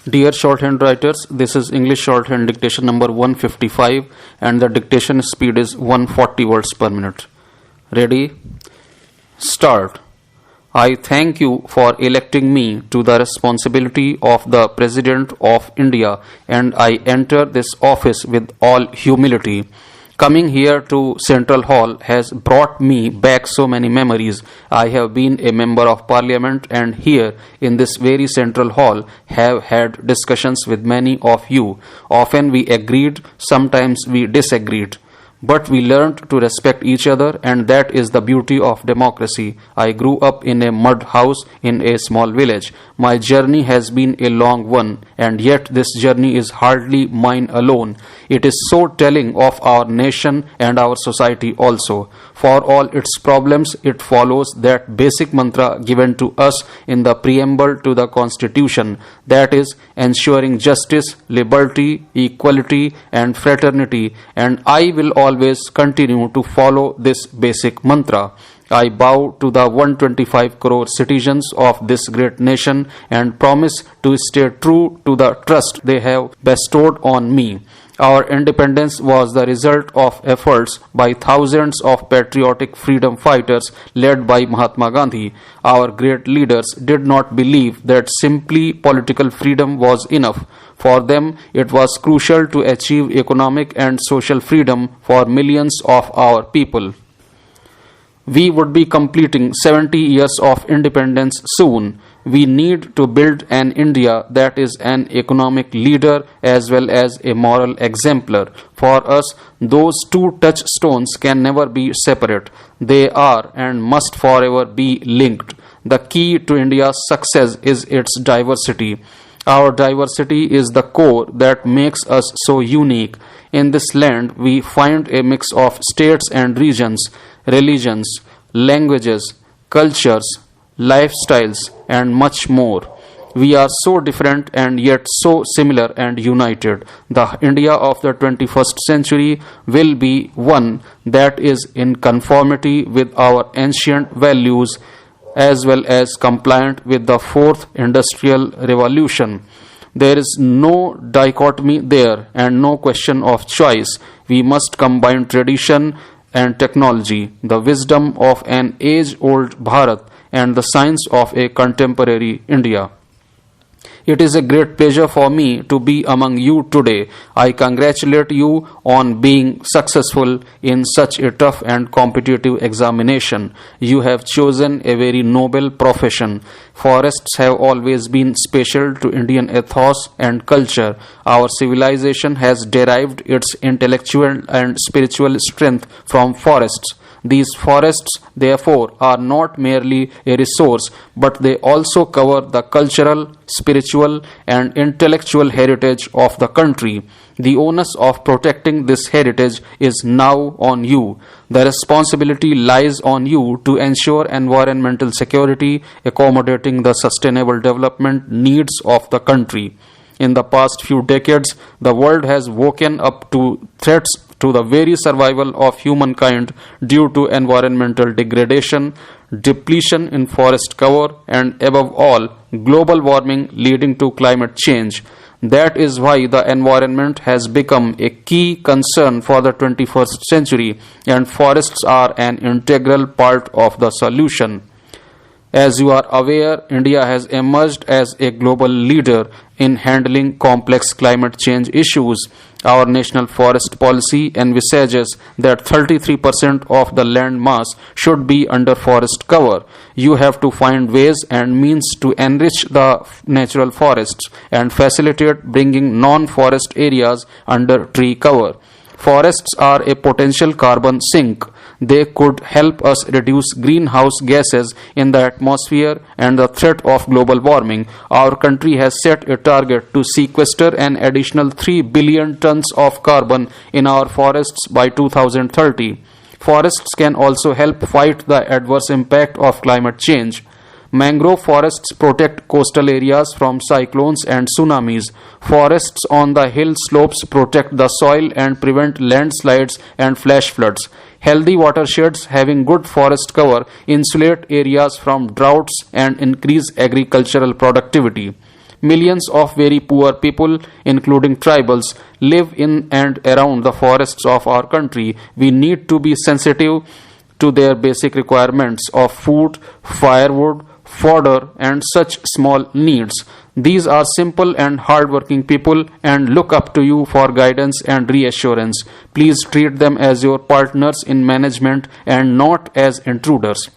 Dear shorthand writers, this is English shorthand dictation number 155 and the dictation speed is 140 words per minute. Ready? Start. I thank you for electing me to the responsibility of the President of India, and I enter this office with all humility. Coming here to Central Hall has brought me back so many memories. I have been a member of Parliament and here in this very Central Hall have had discussions with many of you. Often we agreed, sometimes we disagreed. But we learned to respect each other, and that is the beauty of democracy. I grew up in a mud house in a small village. My journey has been a long one, and yet this journey is hardly mine alone. It is so telling of our nation and our society also. For all its problems, it follows that basic mantra given to us in the preamble to the Constitution, that is, ensuring justice, liberty, equality, and fraternity, and I will always continue to follow this basic mantra. I bow to the 125 crore citizens of this great nation and promise to stay true to the trust they have bestowed on me. Our independence was the result of efforts by thousands of patriotic freedom fighters led by Mahatma Gandhi. Our great leaders did not believe that simply political freedom was enough. For them, it was crucial to achieve economic and social freedom for millions of our people. We would be completing 70 years of independence soon. We need to build an India that is an economic leader as well as a moral exemplar. For us, those two touchstones can never be separate. They are and must forever be linked. The key to India's success is its diversity. Our diversity is the core that makes us so unique. In this land, we find a mix of states and regions, religions, languages, cultures, lifestyles, and much more. We are so different and yet so similar and united. The India of the 21st century will be one that is in conformity with our ancient values as well as compliant with the fourth industrial revolution. There is no dichotomy there and no question of choice. We must combine tradition and technology, the wisdom of an age-old Bharat and the science of a contemporary India. It is a great pleasure for me to be among you today. I congratulate you on being successful in such a tough and competitive examination. You have chosen a very noble profession. Forests have always been special to Indian ethos and culture. Our civilization has derived its intellectual and spiritual strength from forests. These forests, therefore, are not merely a resource, but they also cover the cultural, spiritual, and intellectual heritage of the country. The onus of protecting this heritage is now on you. The responsibility lies on you to ensure environmental security, accommodating the sustainable development needs of the country. In the past few decades, the world has woken up to threats to the very survival of humankind due to environmental degradation, depletion in forest cover, and above all, global warming leading to climate change. That is why the environment has become a key concern for the 21st century, and forests are an integral part of the solution. As you are aware, India has emerged as a global leader in handling complex climate change issues. Our national forest policy envisages that 33% of the land mass should be under forest cover. You have to find ways and means to enrich the natural forests and facilitate bringing non-forest areas under tree cover. Forests are a potential carbon sink. They could help us reduce greenhouse gases in the atmosphere and the threat of global warming. Our country has set a target to sequester an additional 3 billion tons of carbon in our forests by 2030. Forests can also help fight the adverse impact of climate change. Mangrove forests protect coastal areas from cyclones and tsunamis. Forests on the hill slopes protect the soil and prevent landslides and flash floods. Healthy watersheds having good forest cover insulate areas from droughts and increase agricultural productivity. Millions of very poor people, including tribals, live in and around the forests of our country. We need to be sensitive to their basic requirements of food, firewood, fodder, and such small needs. These are simple and hardworking people and look up to you for guidance and reassurance. Please treat them as your partners in management and not as intruders.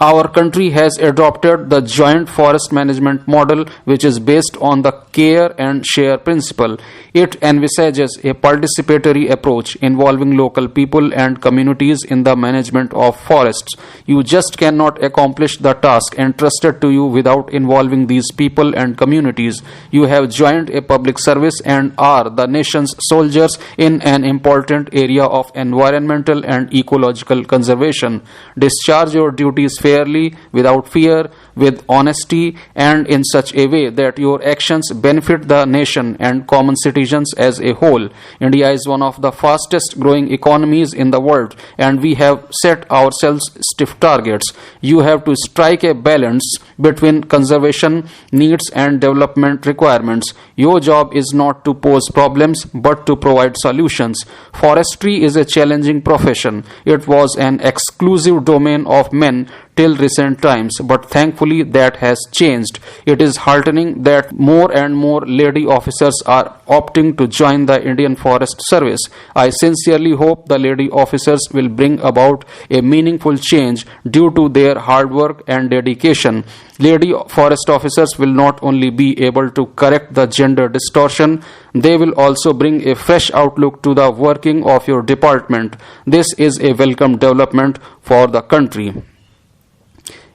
Our country has adopted the joint forest management model, which is based on the care and share principle. It envisages a participatory approach involving local people and communities in the management of forests. You just cannot accomplish the task entrusted to you without involving these people and communities. You have joined a public service and are the nation's soldiers in an important area of environmental and ecological conservation. Discharge your duties fairly, without fear, with honesty, and in such a way that your actions benefit the nation and common citizens as a whole. India is one of the fastest growing economies in the world, and we have set ourselves stiff targets. You have to strike a balance between conservation needs and development requirements. Your job is not to pose problems but to provide solutions. Forestry is a challenging profession. It was an exclusive domain of men till recent times, but thankfully that has changed. It is heartening that more and more lady officers are opting to join the Indian Forest Service. I sincerely hope the lady officers will bring about a meaningful change due to their hard work and dedication. Lady forest officers will not only be able to correct the gender distortion, they will also bring a fresh outlook to the working of your department. This is a welcome development for the country.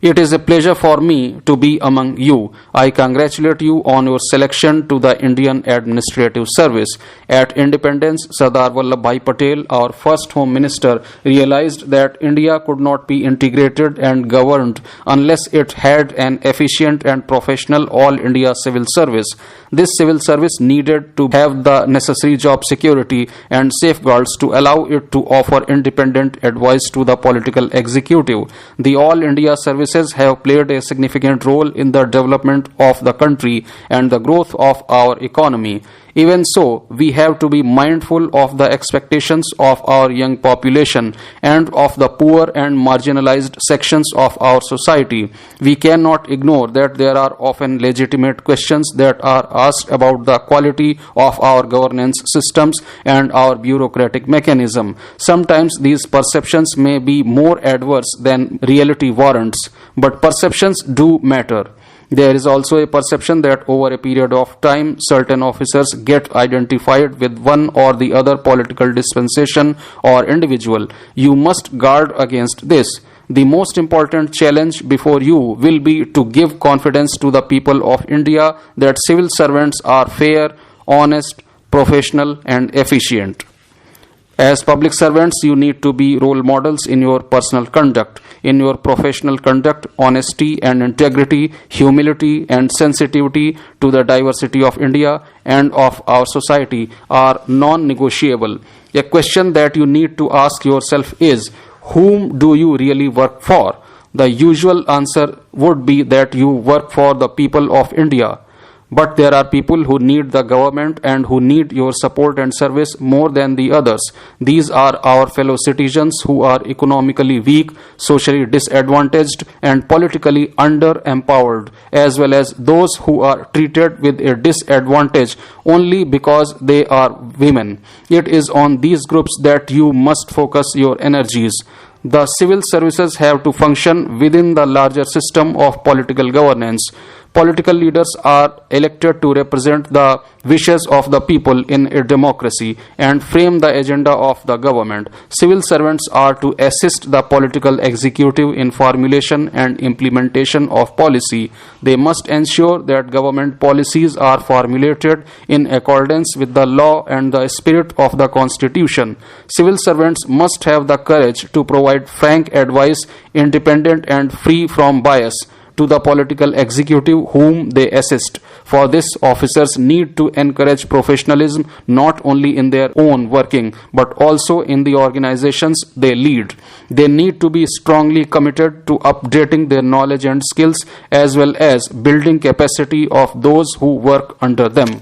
It is a pleasure for me to be among you. I congratulate you on your selection to the Indian Administrative Service. At independence, Sardar Vallabhbhai Patel, our first Home Minister, realized that India could not be integrated and governed unless it had an efficient and professional All India Civil Service. This civil service needed to have the necessary job security and safeguards to allow it to offer independent advice to the political executive. The All India Services have played a significant role in the development of the country and the growth of our economy. Even so, we have to be mindful of the expectations of our young population and of the poor and marginalized sections of our society. We cannot ignore that there are often legitimate questions that are asked about the quality of our governance systems and our bureaucratic mechanism. Sometimes these perceptions may be more adverse than reality warrants, but perceptions do matter. There is also a perception that over a period of time, certain officers get identified with one or the other political dispensation or individual. You must guard against this. The most important challenge before you will be to give confidence to the people of India that civil servants are fair, honest, professional, and efficient. As public servants, you need to be role models in your personal conduct. In your professional conduct, honesty and integrity, humility and sensitivity to the diversity of India and of our society are non-negotiable. A question that you need to ask yourself is, whom do you really work for? The usual answer would be that you work for the people of India. But there are people who need the government and who need your support and service more than the others. These are our fellow citizens who are economically weak, socially disadvantaged, and politically under-empowered, as well as those who are treated with a disadvantage only because they are women. It is on these groups that you must focus your energies. The civil services have to function within the larger system of political governance. Political leaders are elected to represent the wishes of the people in a democracy and frame the agenda of the government. Civil servants are to assist the political executive in formulation and implementation of policy. They must ensure that government policies are formulated in accordance with the law and the spirit of the Constitution. Civil servants must have the courage to provide frank advice, independent and free from bias, to the political executive whom they assist. For this, officers need to encourage professionalism not only in their own working but also in the organizations they lead. They need to be strongly committed to updating their knowledge and skills as well as building capacity of those who work under them.